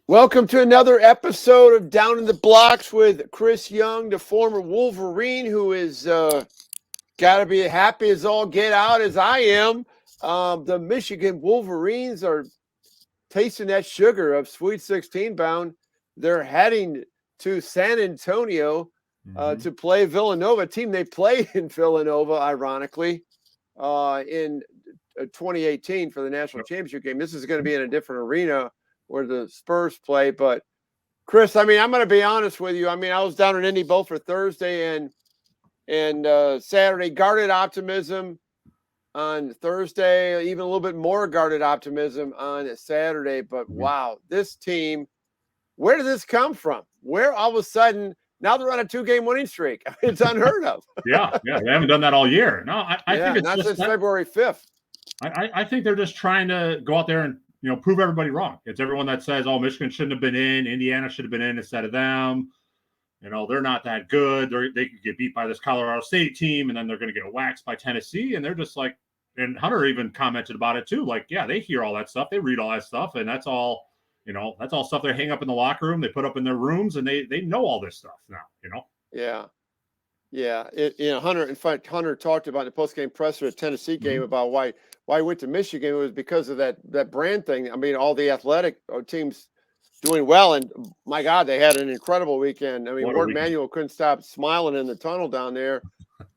Welcome to another episode of Down in the Blocks with Chris Young, the former Wolverine, who is got to be happy as all get out as I am. The Michigan Wolverines are tasting that sugar of Sweet 16 bound. They're heading to San Antonio to play Villanova, a team they played in Villanova, ironically, in 2018 for the national championship game. This is going to be in a different arena where the Spurs play. But Chris, I mean, I'm going to be honest with you. I mean, I was down in Indy both for Thursday and Saturday. Guarded optimism on Thursday, even a little bit more guarded optimism on Saturday. But wow, this team, where did this come from? Where all of a sudden now they're on a 2-game winning streak? It's unheard of. yeah, they haven't done that all year. No, I think it's not just since February 5th. I think they're just trying to go out there and prove everybody wrong. It's everyone that says, "Oh, Michigan shouldn't have been in, Indiana should have been in instead of them." They're not that good. They could get beat by this Colorado State team, and then they're going to get waxed by Tennessee. And they're just like, and Hunter even commented about it too. Like, yeah, they hear all that stuff, they read all that stuff, and that's all. That's all stuff they hang up in the locker room. They put up in their rooms, and they know all this stuff now. Yeah. Hunter. In fact, Hunter talked about in the post-game presser at Tennessee game about why he went to Michigan. It was because of that brand thing. I mean, all the athletic teams doing well, and my God, they had an incredible weekend. I mean, Ward Manuel couldn't stop smiling in the tunnel down there.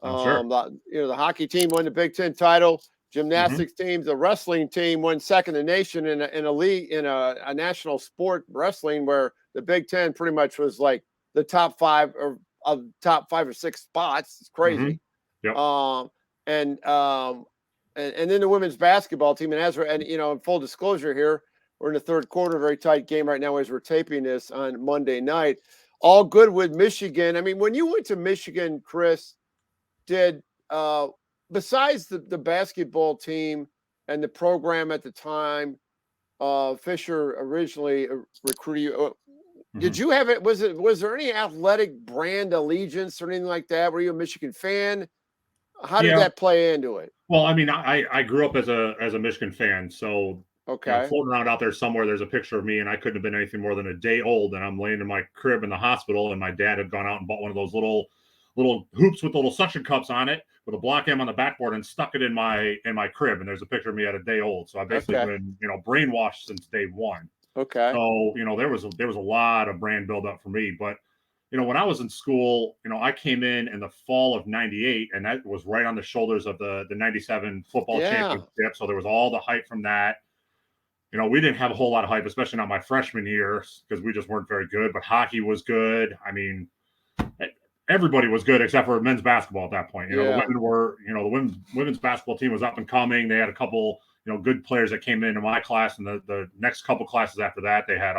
Sure. The hockey team won the Big Ten title. Gymnastics teams, the wrestling team won second in the nation in a league in a national sport wrestling where the Big Ten pretty much was like the top 5 or of top 5 or 6 spots. It's crazy. Yep. And then the women's basketball team, and in full disclosure here, we're in the third quarter, very tight game right now as we're taping this on Monday night. All good with Michigan. I mean, when you went to Michigan, Chris, did besides the basketball team and the program at the time, Fisher originally recruited you. Did you have it? Was there any athletic brand allegiance or anything like that? Were you a Michigan fan? How did that play into it? Well, I mean, I grew up as a Michigan fan, so floating around out there somewhere, there's a picture of me, and I couldn't have been anything more than a day old, and I'm laying in my crib in the hospital, and my dad had gone out and bought one of those little hoops with little suction cups on it with a block M on the backboard and stuck it in my crib, and there's a picture of me at a day old. So I've basically been brainwashed since day one. Okay. So there was a lot of brand buildup for me, but when I was in school, I came in the fall of '98, and that was right on the shoulders of the '97 football championship. So there was all the hype from that. We didn't have a whole lot of hype, especially not my freshman year, because we just weren't very good. But hockey was good. I mean, everybody was good except for men's basketball at that point. The women were, the women's basketball team was up and coming. They had a couple, good players that came into my class, and the next couple classes after that, they had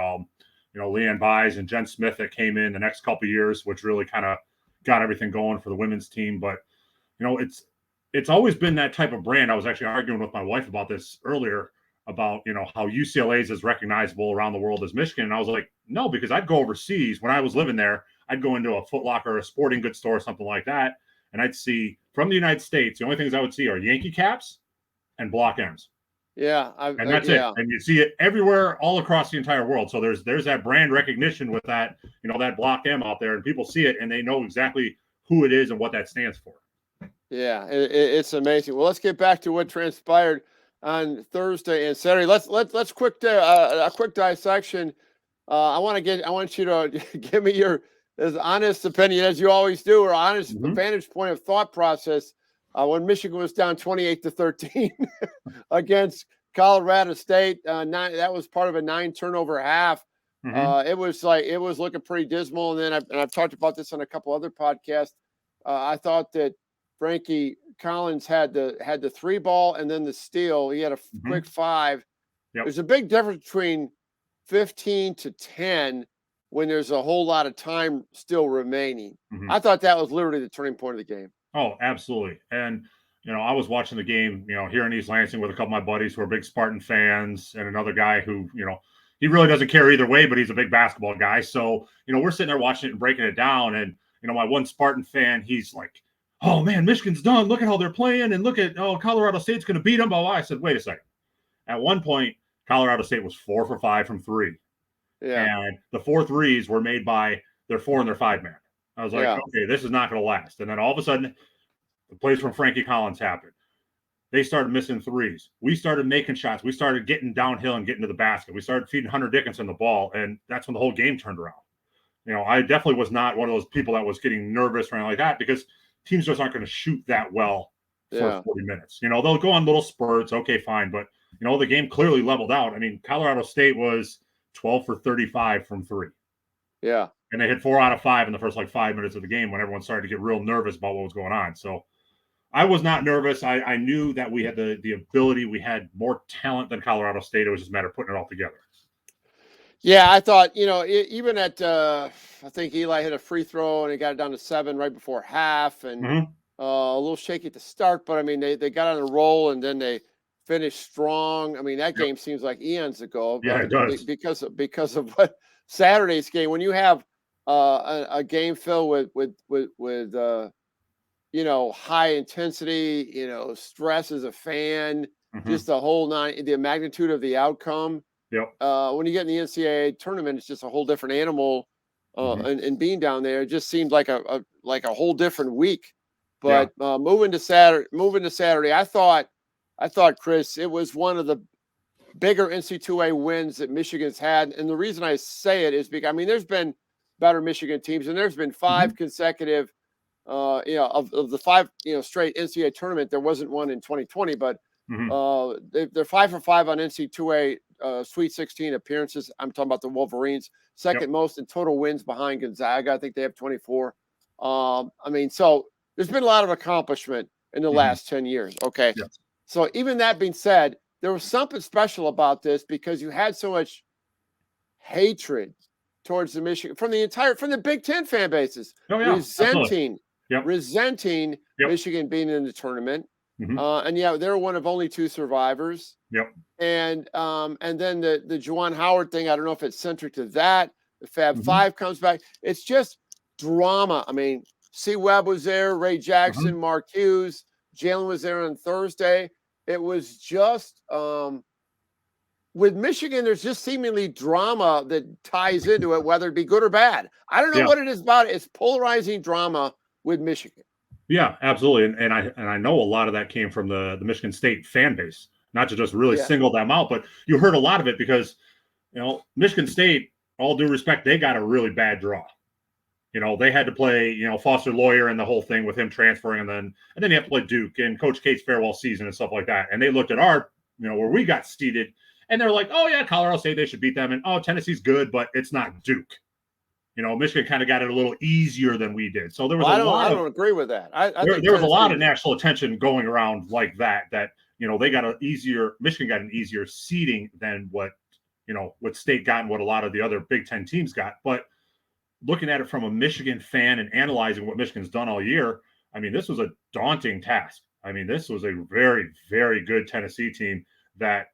Leanne Bies and Jen Smith that came in the next couple of years, which really kind of got everything going for the women's team. But it's always been that type of brand. I was actually arguing with my wife about this earlier about how UCLA is as recognizable around the world as Michigan, and I was like, no, because I'd go overseas when I was living there. I'd go into a Foot Locker or a sporting goods store or something like that, and I'd see from the United States, the only things I would see are Yankee caps and block M's. Yeah. And that's it. And you see it everywhere all across the entire world. So there's that brand recognition with that, that block M out there, and people see it and they know exactly who it is and what that stands for. Yeah, it's amazing. Well, let's get back to what transpired on Thursday and Saturday. Let's a quick dissection. I want you to give me your as honest opinion as you always do, or honest vantage point of thought process when Michigan was down 28-13 against Colorado State. That was part of a 9-turnover half. It was looking pretty dismal. And then I've talked about this on a couple other podcasts. I thought that Frankie Collins had the 3 ball and then the steal. He had a quick 5. Yep. There's a big difference between 15-10 when there's a whole lot of time still remaining. I thought that was literally the turning point of the game. Oh, absolutely. And, I was watching the game, here in East Lansing with a couple of my buddies who are big Spartan fans, and another guy who, he really doesn't care either way, but he's a big basketball guy. So, we're sitting there watching it and breaking it down. And, my one Spartan fan, he's like, oh man, Michigan's done. Look at how they're playing. And look at, Colorado State's going to beat them. Blah, blah. I said, wait a second. At one point, Colorado State was 4 for 5 from 3. Yeah. And the 4 threes were made by their 4 and their 5 man. I was like, Yeah. okay, this is not going to last. And then all of a sudden, the plays from Frankie Collins happened. They started missing threes. We started making shots. We started getting downhill and getting to the basket. We started feeding Hunter Dickinson the ball, and that's when the whole game turned around. You know, I definitely was not one of those people that was getting nervous or anything like that, because teams just aren't going to shoot that well for 40 minutes. You know, they'll go on little spurts. Okay, fine. But, you know, the game clearly leveled out. I mean, Colorado State was 12 for 35 from 3. Yeah. And they hit 4 out of 5 in the first 5 minutes of the game when everyone started to get real nervous about what was going on. So I was not nervous. I knew that we had the ability. We had more talent than Colorado State. It was just a matter of putting it all together. Yeah, I thought, even at I think Eli hit a free throw and he got it down to 7 right before half, and a little shaky at the start, but I mean they got on a roll and then they finished strong. I mean that game seems like eons ago. Yeah, it does. Because of what Saturday's game, when you have a game filled with high intensity, stress as a fan, just the whole the magnitude of the outcome. Yep. When you get in the NCAA tournament, it's just a whole different animal. And being down there, it just seemed like a whole different week. But moving to Saturday, I thought, Chris, it was one of the bigger NC2A wins that Michigan's had. And the reason I say it is because, I mean, there's been better Michigan teams, and there's been 5 consecutive, of the 5, straight NCAA tournament. There wasn't one in 2020, but they're 5 for 5 on NC2A Sweet 16 appearances. I'm talking about the Wolverines, second most in total wins behind Gonzaga. I think they have 24. I mean, so there's been a lot of accomplishment in the last 10 years. Okay. Yes. So even that being said, there was something special about this because you had so much hatred towards the Michigan from the Big Ten fan bases, resenting Michigan being in the tournament. And they're one of only 2 survivors. And then the Juwan Howard thing, I don't know if it's centric to that. The Fab Five comes back. It's just drama. I mean, C. Webb was there, Ray Jackson, Mark Hughes, Jalen was there on Thursday. It was just with Michigan, there's just seemingly drama that ties into it, whether it be good or bad. I don't know what it is about it. It's polarizing drama with Michigan. Yeah, absolutely. And I know a lot of that came from the Michigan State fan base, not to just really single them out, but you heard a lot of it because, Michigan State, all due respect, they got a really bad draw. They had to play, Foster Lawyer and the whole thing with him transferring, and then you have to play Duke and Coach K's farewell season and stuff like that. And they looked at our, where we got seeded, and they're like, oh yeah, Colorado State, they should beat them. And Tennessee's good, but it's not Duke. Michigan kind of got it a little easier than we did. So there was I don't agree with that. There was a lot of national attention going around like that, they got Michigan got an easier seeding than what State got and what a lot of the other Big Ten teams got. But looking at it from a Michigan fan and analyzing what Michigan's done all year, I mean, this was a daunting task. I mean, this was a very, very good Tennessee team that,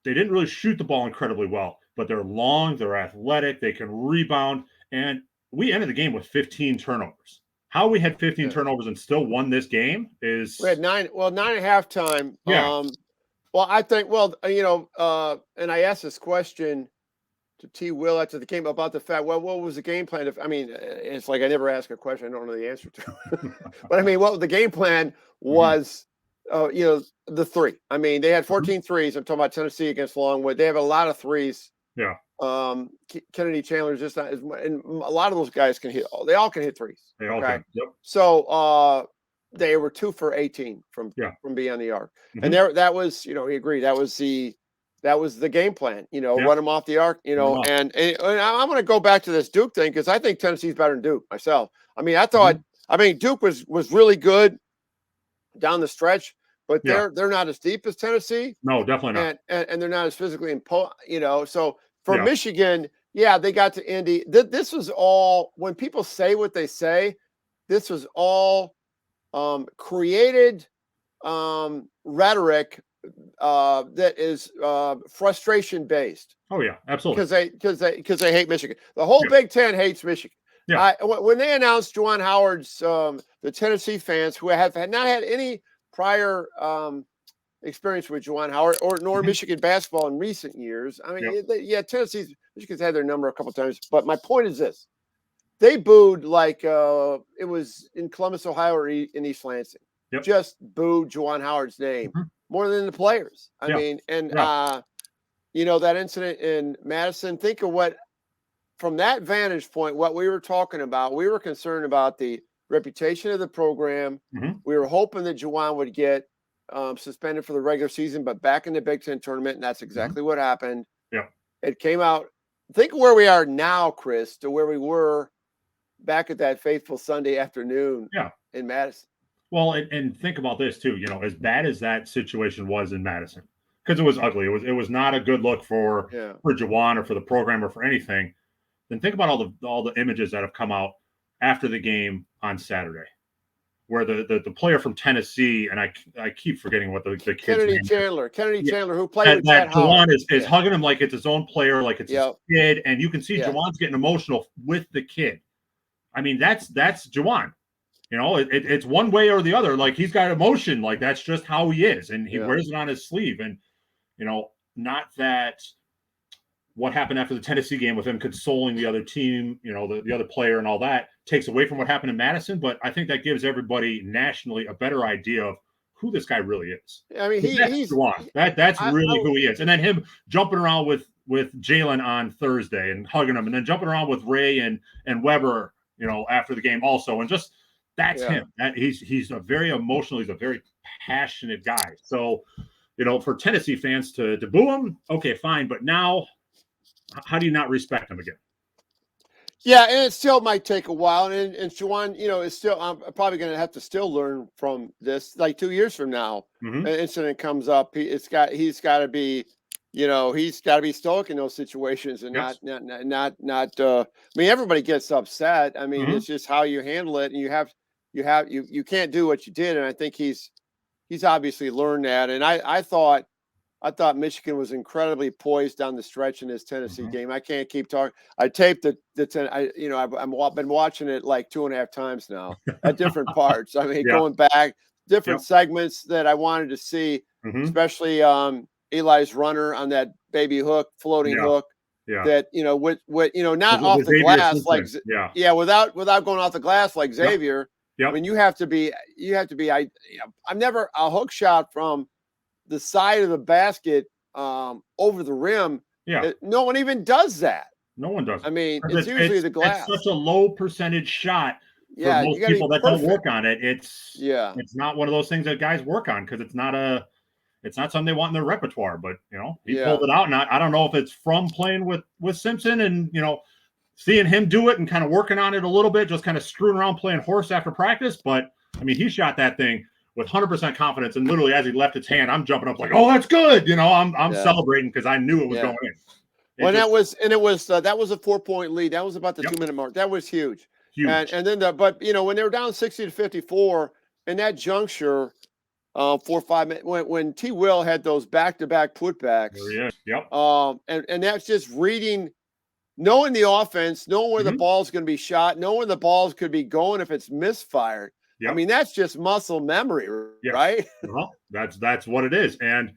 they didn't really shoot the ball incredibly well, but they're long, they're athletic, they can rebound. And we ended the game with 15 turnovers. How we had 15 turnovers and still won this game is... We had 9 at halftime. Yeah. I think, and I asked this question to T. Will after the game about the fact, what was the game plan? It's like I never ask a question I don't know the answer to. But I mean, what the game plan was, the 3. I mean, they had 14 threes. I'm talking about Tennessee against Longwood. They have a lot of threes. Yeah. Kennedy Chandler's just not as much, and a lot of those guys can hit. They all can hit threes. They all can. Yep. So they were 2 for 18 from beyond the arc, and that was he agreed that was the game plan. Run them off the arc. And I'm going to go back to this Duke thing because I think Tennessee's better than Duke myself. I mean, I thought Duke was really good down the stretch. But they're not as deep as Tennessee. No, definitely not. And they're not as physically imposed, So for Michigan, they got to Indy. This was all, when people say what they say, this was all created rhetoric that is frustration based. Oh yeah, absolutely. Because they hate Michigan. The whole Big Ten hates Michigan. Yeah. When they announced Juwan Howard's, the Tennessee fans who have not had any prior experience with Juwan Howard nor Mhm. Michigan basketball in recent years. I mean, Yep. Michigan's had their number a couple times, but my point is this: they booed like it was in Columbus, Ohio, or in East Lansing. Yep. Just booed Juwan Howard's name Mhm. more than the players. I Yeah. mean, and Yeah. that incident in Madison. Think of what, from that vantage point, what we were talking about. We were concerned about the reputation of the program. Mhm. We were hoping that Juwan would get suspended for the regular season, but back in the Big Ten tournament, and that's Mhm. exactly what happened. Yeah. It came out. Think of where we are now, Chris, to where we were back at that fateful Sunday afternoon Yeah. in Madison. Well, and think about this too. As bad as that situation was in Madison, because it was ugly. It was not a good look for Juwan or for the program or for anything. Then think about all the images that have come out after the game on Saturday, where the player from Tennessee, and I keep forgetting what the kid's Kennedy name Chandler, who played is. with That Chad Juwan Howard. is hugging him like it's his own player, like it's his kid, and you can see Juwan's getting emotional with the kid. I mean, that's Juwan. It's one way or the other. Like, he's got emotion. Like, that's just how he is, and he wears it on his sleeve. And not that what happened after the Tennessee game with him consoling the other team, the other player and all that takes away from what happened in Madison. But I think that gives everybody nationally a better idea of who this guy really is. I mean, he's Juwan. That's really who he is. And then him jumping around with Jalen on Thursday and hugging him, and then jumping around with Ray and Weber, after the game also, and just. That's him. He's a very emotional. He's a very passionate guy. So, for Tennessee fans to boo him, okay, fine. But now, how do you not respect him again? Yeah, and it still might take a while. And Juwan, is still. I'm probably going to have to still learn from this. Like 2 years from now, an incident comes up. He's got to be. He's got to be stoic in those situations and not. I mean, everybody gets upset. I mean, it's just how you handle it, and you can't do what you did, and I think he's obviously learned that. And I thought Michigan was incredibly poised down the stretch in this Tennessee game. I can't keep talking. I taped I've been watching it like 2.5 times now at different parts. I mean, going back different segments that I wanted to see, especially Eli's runner on that baby hook, floating hook. Yeah. That not off the glass like without going off the glass like Xavier. Yep. I mean, you have to be. I've never a hook shot from the side of the basket over the rim. Yeah. No one even does that. No one does. I mean, it's usually the glass. It's such a low percentage shot for most people that don't work on it. It's not one of those things that guys work on because it's not something they want in their repertoire. But he pulled it out, and I don't know if it's from playing with Simpson and seeing him do it and kind of working on it a little bit, just kind of screwing around playing horse after practice. But I mean, he shot that thing with 100% confidence, and literally as he left his hand, I'm jumping up like, "Oh, that's good!" I'm celebrating because I knew it was going in. That was a 4-point lead. That was about the 2-minute mark. That was huge. And then when they were down 60-54 in that juncture, 4 or 5 minutes when T. Will had those back-to-back putbacks. There he is. Yep. And that's just reading, knowing the offense, knowing where the ball's going to be shot, knowing where the balls could be going if it's misfired. Yep. I mean, that's just muscle memory, right? That's what it is. And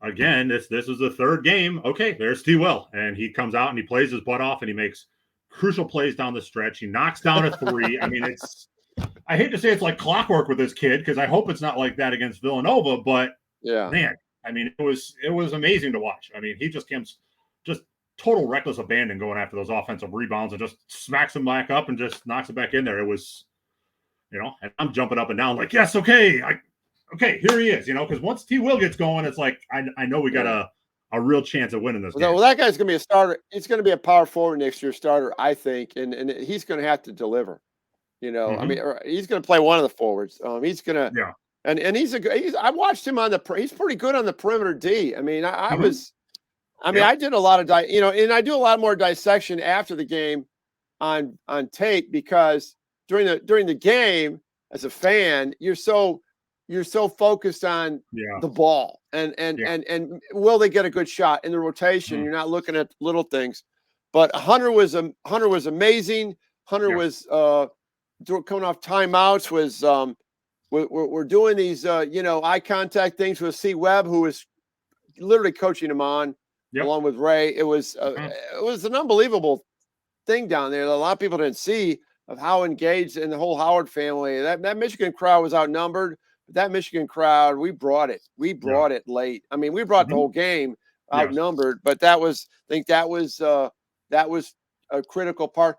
again, this is the third game. Okay, there's T. Will, and he comes out and he plays his butt off and he makes crucial plays down the stretch. He knocks down a three. I mean, I hate to say it's like clockwork with this kid because I hope it's not like that against Villanova, but man, I mean, it was amazing to watch. I mean, he just comes just total reckless abandon going after those offensive rebounds and just smacks them back up and just knocks it back in there. It was, and I'm jumping up and down like, yes, okay, here he is, because once T. Will gets going, it's like I know we got a real chance of winning this game. Well, that guy's going to be a starter. It's going to be a power forward next year starter, I think, and he's going to have to deliver. I mean, he's going to play one of the forwards. He's going to, and I watched him he's pretty good on the perimeter D. I mean, I did a lot of and I do a lot more dissection after the game on tape because during the game as a fan, you're so focused on the ball and will they get a good shot in the rotation? You're not looking at little things. But Hunter was amazing. Hunter was coming off timeouts, was we're doing these, eye contact things with C. Webb, who is literally coaching him on, along with Ray. It was an unbelievable thing down there that a lot of people didn't see, of how engaged in the whole Howard family. That Michigan crowd was outnumbered, but that Michigan crowd, we brought it. We brought it late. I mean, we brought the whole game outnumbered, but I think that was a critical part.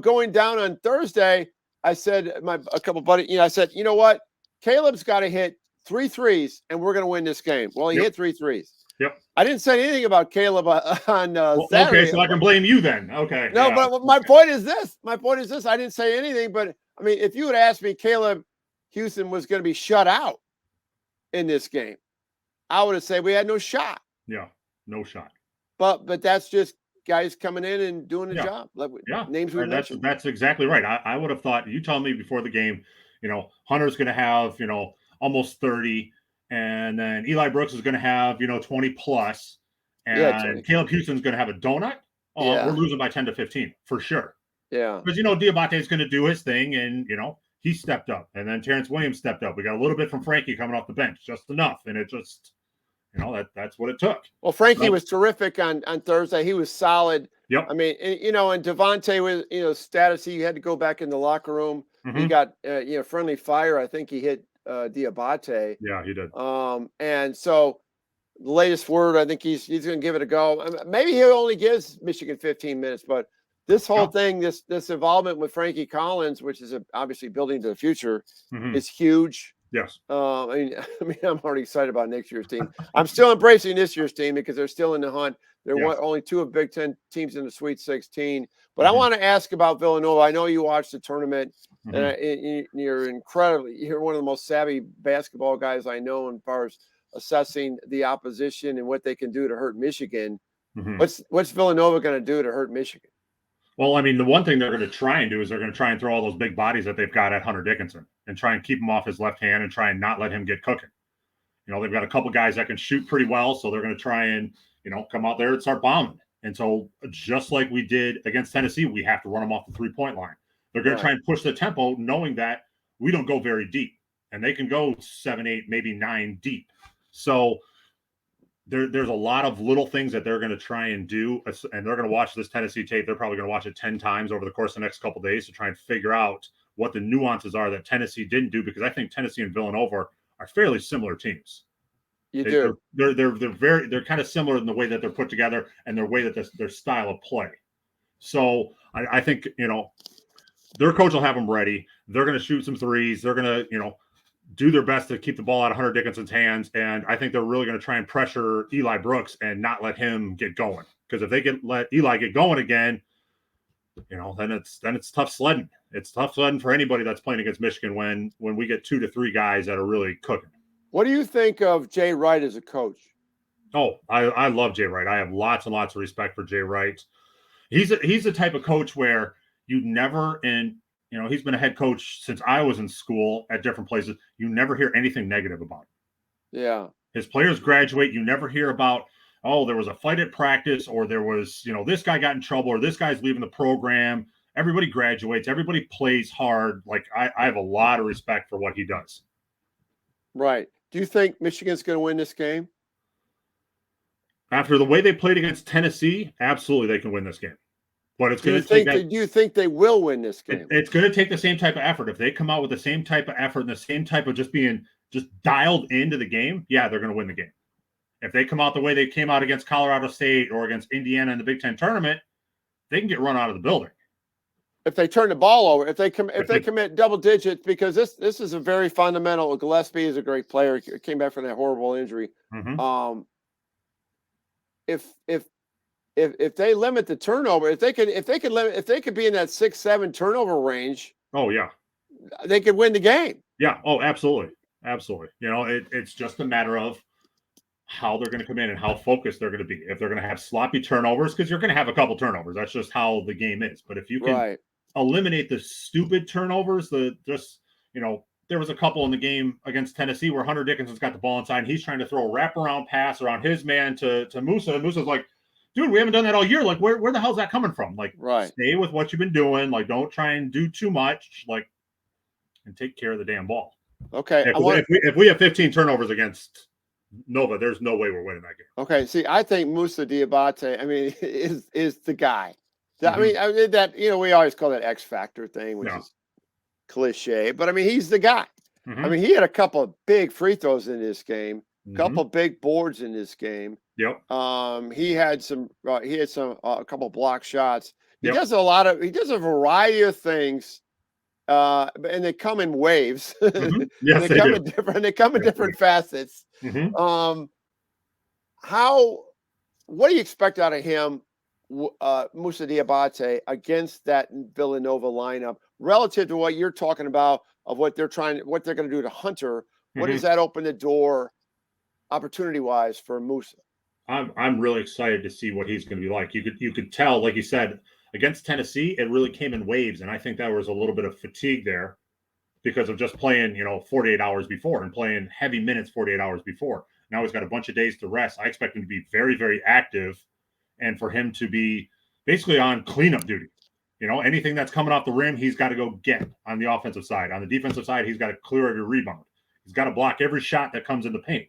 Going down on Thursday, I said a couple buddies, I said, you know what, Caleb's got to hit 3 threes, and we're going to win this game. Well, he hit 3 threes. Yep. I didn't say anything about Caleb on Saturday. Okay, so I can blame you then. Okay. No, but my point is this. I didn't say anything, but I mean, if you had asked me, Caleb Houston was going to be shut out in this game, I would have said we had no shot. Yeah, no shot. But that's just guys coming in and doing the job. Names we mentioned. That's exactly right. I would have thought, you told me before the game, Hunter's going to have, almost 30, and then Eli Brooks is going to have, 20 plus, and Caleb Houston's going to have a donut. Oh, we're losing by 10 to 15 for sure. Yeah. Because, Diabate is going to do his thing, and, he stepped up, and then Terrence Williams stepped up. We got a little bit from Frankie coming off the bench, just enough, and it just, that's what it took. Well, Frankie was terrific on Thursday. He was solid. Yep. I mean, and Devontae was, status, he had to go back in the locker room. Mm-hmm. He got, friendly fire. I think he hit Diabate. Yeah, he did. And so the latest word, I think he's going to give it a go. Maybe he only gives Michigan 15 minutes, but this whole thing, this involvement with Frankie Collins, which is obviously building to the future, is huge. Yes. I mean, I'm already excited about next year's team. I'm still embracing this year's team because they're still in the hunt. There are only 2 of Big Ten teams in the Sweet 16. But I want to ask about Villanova. I know you watched the tournament, and you're one of the most savvy basketball guys I know as far as assessing the opposition and what they can do to hurt Michigan. What's Villanova going to do to hurt Michigan? Well, I mean, the one thing they're going to try and do is they're going to try and throw all those big bodies that they've got at Hunter Dickinson and try and keep him off his left hand and try and not let him get cooking. They've got a couple guys that can shoot pretty well, so they're going to try and, come out there and start bombing. And so just like we did against Tennessee, we have to run them off the 3-point line. They're going to try and push the tempo, knowing that we don't go very deep, and they can go 7, 8, maybe 9 deep. So there's a lot of little things that they're going to try and do, and they're going to watch this Tennessee tape. They're probably going to watch it 10 times over the course of the next couple of days to try and figure out what the nuances are that Tennessee didn't do, because I think Tennessee and Villanova are fairly similar teams. They're kind of similar in the way that they're put together and their way that their style of play. So I think, their coach will have them ready. They're going to shoot some threes. They're going to, do their best to keep the ball out of Hunter Dickinson's hands. And I think they're really going to try and pressure Eli Brooks and not let him get going. Because if they let Eli get going again, then it's tough sledding. It's tough sledding for anybody that's playing against Michigan when we get 2 to 3 guys that are really cooking. What do you think of Jay Wright as a coach? Oh, I love Jay Wright. I have lots and lots of respect for Jay Wright. He's the type of coach where you never, and he's been a head coach since I was in school at different places. You never hear anything negative about him. Yeah. His players graduate. You never hear about, there was a fight at practice, or there was, this guy got in trouble, or this guy's leaving the program. Everybody graduates. Everybody plays hard. Like, I have a lot of respect for what he does. Right. Do you think Michigan's going to win this game? After the way they played against Tennessee, absolutely they can win this game. But it's going to take that. Do you think they will win this game? It's going to take the same type of effort. If they come out with the same type of effort and the same type of just being dialed into the game, yeah, they're going to win the game. If they come out the way they came out against Colorado State or against Indiana in the Big Ten tournament, they can get run out of the building. If they turn the ball over, if they commit double digits, because this is a very fundamental. Gillespie is a great player. He came back from that horrible injury. If they limit the turnover, if they could be in that 6-7 turnover range, oh yeah, they could win the game. Yeah. Oh, absolutely. It's just a matter of how they're going to come in and how focused they're going to be. If they're going to have sloppy turnovers, because you're going to have a couple turnovers. That's just how the game is. But if you can eliminate the stupid turnovers, there was a couple in the game against Tennessee where Hunter Dickinson's got the ball inside and he's trying to throw a wraparound pass around his man to Musa. And Musa's like, dude, we haven't done that all year. Like, where the hell's that coming from? Like, stay with what you've been doing. Like, don't try and do too much. Like, and take care of the damn ball. Okay. If we have 15 turnovers against Nova, there's no way we're winning that game. Okay. See, I think Moussa Diabate, I mean, is the guy. I mean, that, we always call that X factor thing, which is cliche, but I mean, he's the guy. I mean, he had a couple of big free throws in this game, a couple big boards in this game. Yep. He had a couple block shots. He does a variety of things. And they come in waves. Yes, they come in different facets. What do you expect out of him, Moussa Diabate, against that Villanova lineup relative to what you're talking about of what they're going to do to Hunter? What does that open the door opportunity wise for Moussa? I'm really excited to see what he's going to be like. You could tell, like you said, against Tennessee, it really came in waves, and I think there was a little bit of fatigue there because of just playing, 48 hours before and playing heavy minutes 48 hours before. Now he's got a bunch of days to rest. I expect him to be very, very active, and for him to be basically on cleanup duty. Anything that's coming off the rim, he's got to go get on the offensive side. On the defensive side, he's got to clear every rebound. He's got to block every shot that comes in the paint.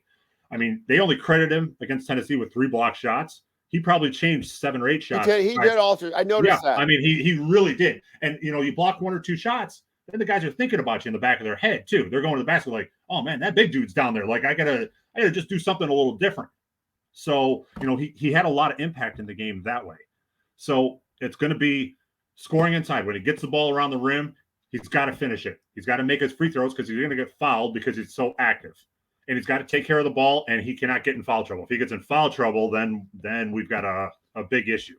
I mean, they only credit him against Tennessee with 3 block shots. He probably changed 7 or 8 shots. He did alter. I noticed that. I mean, he really did. And, you block 1 or 2 shots, then the guys are thinking about you in the back of their head, too. They're going to the basket like, oh, man, that big dude's down there. Like, I gotta just do something a little different. So, he had a lot of impact in the game that way. So it's going to be scoring inside. When he gets the ball around the rim, he's got to finish it. He's got to make his free throws because he's going to get fouled because he's so active. And he's got to take care of the ball, and he cannot get in foul trouble. If he gets in foul trouble, then we've got a big issue.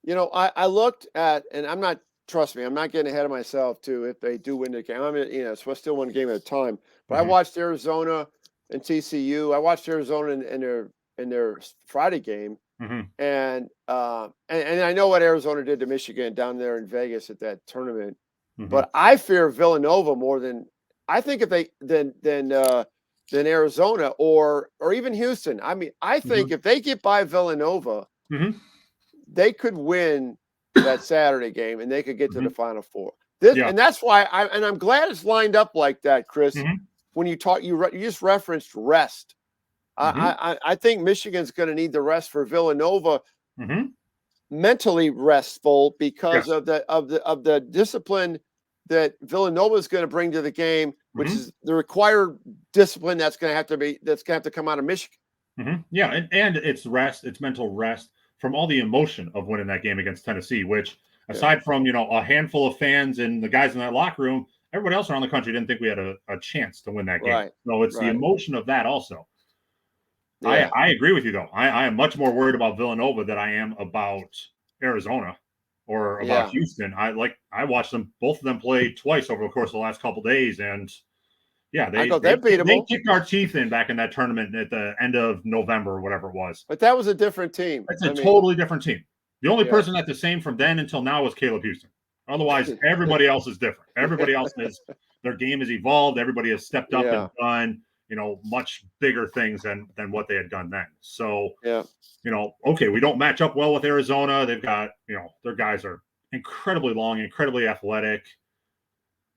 I looked at, and trust me, I'm not getting ahead of myself, too, if they do win the game. I mean, it's still 1 game at a time. But I watched Arizona and TCU. I watched Arizona in their Friday game. And I know what Arizona did to Michigan down there in Vegas at that tournament. But I fear Villanova more than I think if they than Arizona or even Houston. I mean, I think if they get by Villanova, they could win that Saturday game and they could get to the Final Four. And that's why I'm glad it's lined up like that, Chris. When you just referenced rest. I think Michigan's going to need the rest for Villanova, mentally restful because of the discipline that Villanova is going to bring to the game, which is the required discipline that's going to have to come out of Michigan. Yeah, and it's rest, it's mental rest from all the emotion of winning that game against Tennessee, which aside from a handful of fans and the guys in that locker room, everybody else around the country didn't think we had a chance to win that game. Right. So it's the emotion of that also. Yeah. I agree with you, though. I am much more worried about Villanova than I am about Arizona or about Houston. I watched both of them play twice over the course of the last couple of days, and they kicked our teeth in back in that tournament at the end of November or whatever it was. But that was a different team. It's totally different team. The only person that's the same from then until now was Caleb Houston. Otherwise, everybody else is different. Everybody else their game has evolved. Everybody has stepped up and done much bigger things than what they had done then. So, okay, we don't match up well with Arizona. They've got, their guys are incredibly long, incredibly athletic,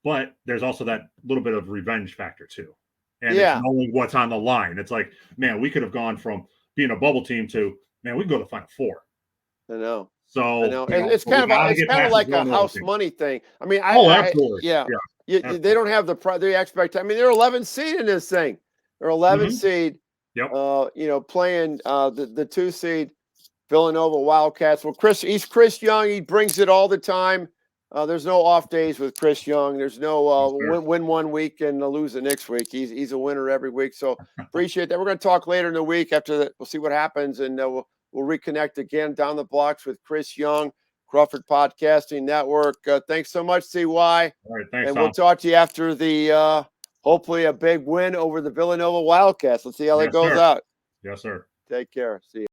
but there's also that little bit of revenge factor too. And it's knowing what's on the line. It's like, man, we could have gone from being a bubble team to, man, we can go to the Final Four. I know. So it's kind of like a house money thing. I mean, absolutely. They don't have the expectation. I mean, they're 11 seed in this thing. They're 11 seed. Yep. Playing the 2 seed Villanova Wildcats. Well, Chris Young. He brings it all the time. There's no off days with Chris Young. There's no win 1 week and lose the next week. He's a winner every week. So appreciate that. We're going to talk later in the week after that. We'll see what happens, and we'll reconnect again down the blocks with Chris Young, Crawford Podcasting Network. Thanks so much, CY. All right, thanks, and Tom. we'll talk to you after the hopefully a big win over the Villanova Wildcats. Let's see how that goes out. Yes, sir. Take care. See you.